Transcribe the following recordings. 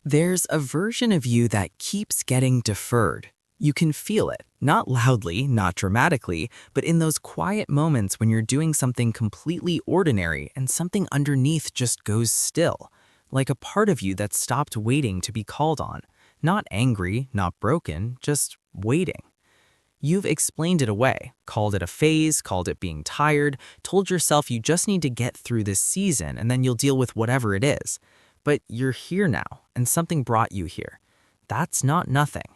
There's a version of you that keeps getting deferred. You can feel it, not loudly, not dramatically, but in those quiet moments when you're doing something completely ordinary and something underneath just goes still, like a part of you that stopped waiting to be called on. Not angry, not broken, just waiting. You've explained it away, called it a phase, called it being tired, told yourself you just need to get through this season and then you'll deal with whatever it is. But you're here now, and something brought you here. That's not nothing.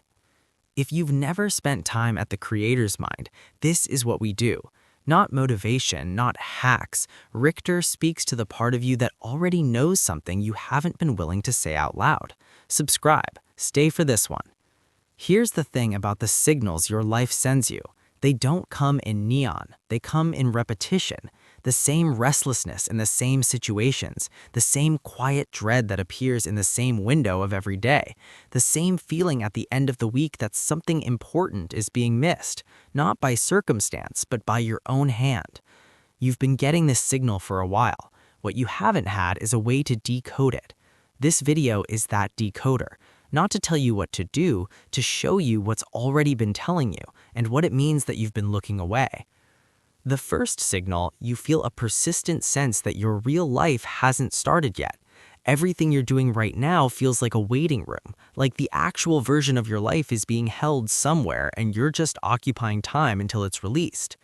If you've never spent time at the creator's mind, this is what we do. Not motivation, not hacks. Richter speaks to the part of you that already knows something you haven't been willing to say out loud. Subscribe. Stay for this one. Here's the thing about the signals your life sends you. They don't come in neon. They come in repetition. The same restlessness in the same situations, the same quiet dread that appears in the same window of every day, the same feeling at the end of the week that something important is being missed, not by circumstance, but by your own hand. You've been getting this signal for a while. What you haven't had is a way to decode it. This video is that decoder. Not to tell you what to do, to show you what's already been telling you and what it means that you've been looking away. The first signal, you feel a persistent sense that your real life hasn't started yet. Everything you're doing right now feels like a waiting room, like the actual version of your life is being held somewhere and you're just occupying time until it's released.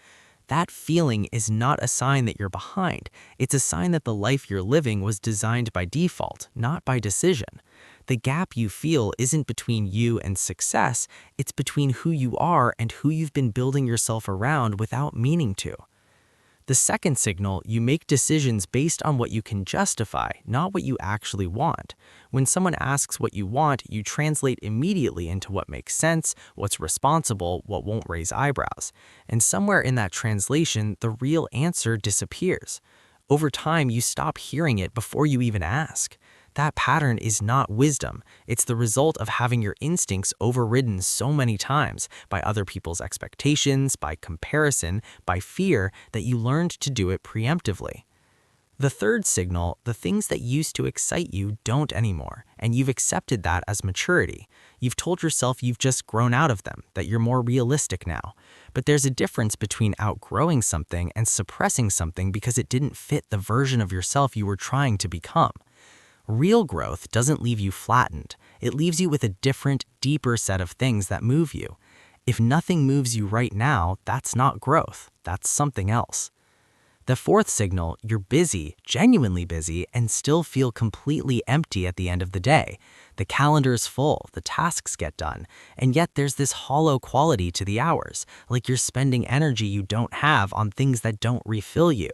That feeling is not a sign that you're behind. It's a sign that the life you're living was designed by default, not by decision. The gap you feel isn't between you and success, it's between who you are and who you've been building yourself around without meaning to. The second signal, you make decisions based on what you can justify, not what you actually want. When someone asks what you want, you translate immediately into what makes sense, what's responsible, what won't raise eyebrows. And somewhere in that translation, the real answer disappears. Over time, you stop hearing it before you even ask. That pattern is not wisdom. It's the result of having your instincts overridden so many times by other people's expectations, by comparison, by fear that you learned to do it preemptively. The third signal, the things that used to excite you don't anymore, and you've accepted that as maturity. You've told yourself you've just grown out of them, that you're more realistic now. But there's a difference between outgrowing something and suppressing something because it didn't fit the version of yourself you were trying to become. Real growth doesn't leave you flattened. It leaves you with a different, deeper set of things that move you. If nothing moves you right now, that's not growth. That's something else. The fourth signal, you're busy, genuinely busy, and still feel completely empty at the end of the day. The calendar's full, the tasks get done, and yet there's this hollow quality to the hours, like you're spending energy you don't have on things that don't refill you.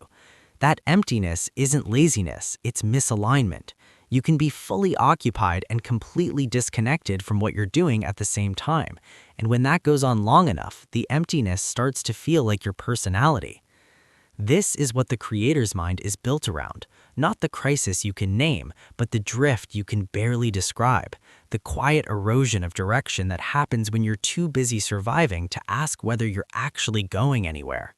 That emptiness isn't laziness, it's misalignment. You can be fully occupied and completely disconnected from what you're doing at the same time. And when that goes on long enough, the emptiness starts to feel like your personality. This is what the creator's mind is built around. Not the crisis you can name, but the drift you can barely describe. The quiet erosion of direction that happens when you're too busy surviving to ask whether you're actually going anywhere.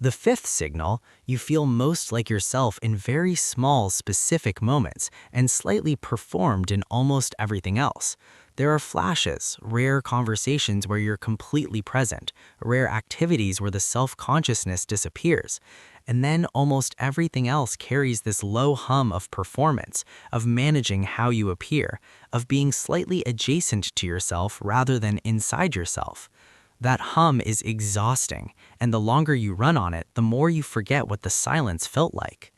The fifth signal, you feel most like yourself in very small, specific moments and slightly performed in almost everything else. There are flashes, rare conversations where you're completely present, rare activities where the self-consciousness disappears. And then almost everything else carries this low hum of performance, of managing how you appear, of being slightly adjacent to yourself rather than inside yourself. That hum is exhausting, and the longer you run on it, the more you forget what the silence felt like.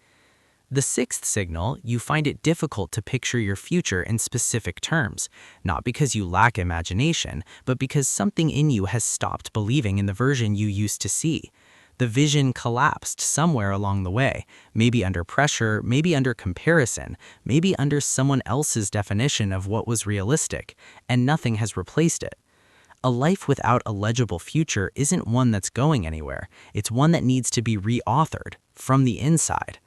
The sixth signal, you find it difficult to picture your future in specific terms, not because you lack imagination, but because something in you has stopped believing in the version you used to see. The vision collapsed somewhere along the way, maybe under pressure, maybe under comparison, maybe under someone else's definition of what was realistic, and nothing has replaced it. A life without a legible future isn't one that's going anywhere. It's one that needs to be reauthored from the inside.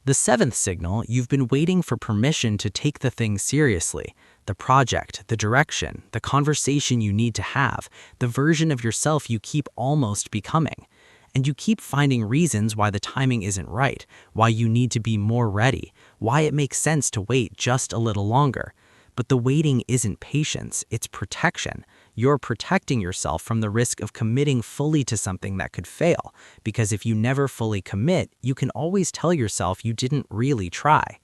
The seventh signal, you've been waiting for permission to take the thing seriously. The project, the direction, the conversation you need to have, the version of yourself you keep almost becoming. And you keep finding reasons why the timing isn't right, why you need to be more ready, why it makes sense to wait just a little longer. But the waiting isn't patience, it's protection. You're protecting yourself from the risk of committing fully to something that could fail, because if you never fully commit, you can always tell yourself you didn't really try.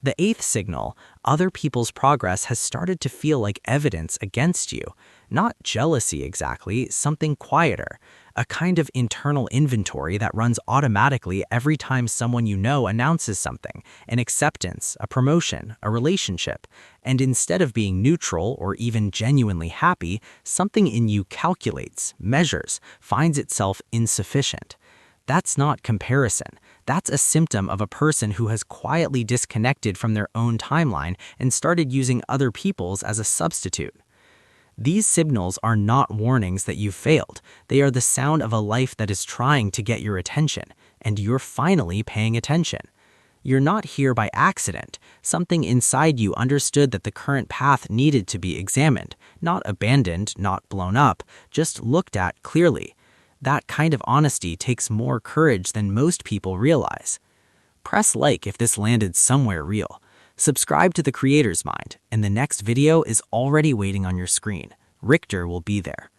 The eighth signal, other people's progress has started to feel like evidence against you. Not jealousy exactly, something quieter. A kind of internal inventory that runs automatically every time someone you know announces something, an acceptance, a promotion, a relationship. And instead of being neutral or even genuinely happy, something in you calculates, measures, finds itself insufficient. That's not comparison. That's a symptom of a person who has quietly disconnected from their own timeline and started using other people's as a substitute. These signals are not warnings that you've failed. They are the sound of a life that is trying to get your attention, and you're finally paying attention. You're not here by accident. Something inside you understood that the current path needed to be examined, not abandoned, not blown up, just looked at clearly. That kind of honesty takes more courage than most people realize. Press like if this landed somewhere real. Subscribe to The Creator's Mind, and the next video is already waiting on your screen. Richter will be there.